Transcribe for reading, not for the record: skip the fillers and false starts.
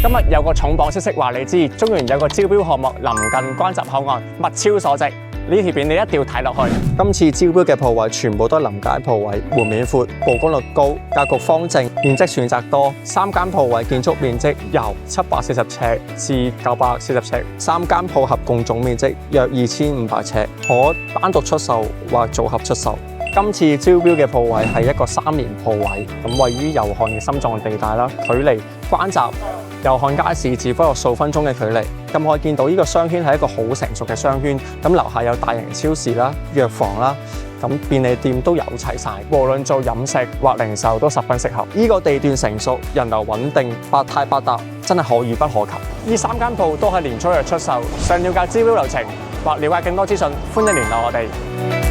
今日有個重磅消息話你知，中原有個招標項目臨近關閘口岸，物超所值。呢條片你一定要睇落去。今次招標嘅鋪位全部都係臨街鋪位，門面闊，曝光率高，格局方正，面積選擇多。3間鋪位建築面積由740尺至940尺，3間鋪合共總面積約2500尺，可單獨出售或組合出售。今次招標嘅鋪位係一個3連鋪位，咁位於油漢嘅心臟地帶啦，距離關閘油漢街市只不過數分鐘嘅距離。咁可以見到呢個商圈係一個好成熟嘅商圈，咁樓下有大型超市啦、藥房啦，咁便利店都有齊晒，無論做飲食或零售都十分適合。呢個地段成熟，人流穩定，百態百搭，真係可遇不可求。呢3間鋪都係年初日出售。想了解招標流程或了解更多資訊，歡迎聯絡我哋。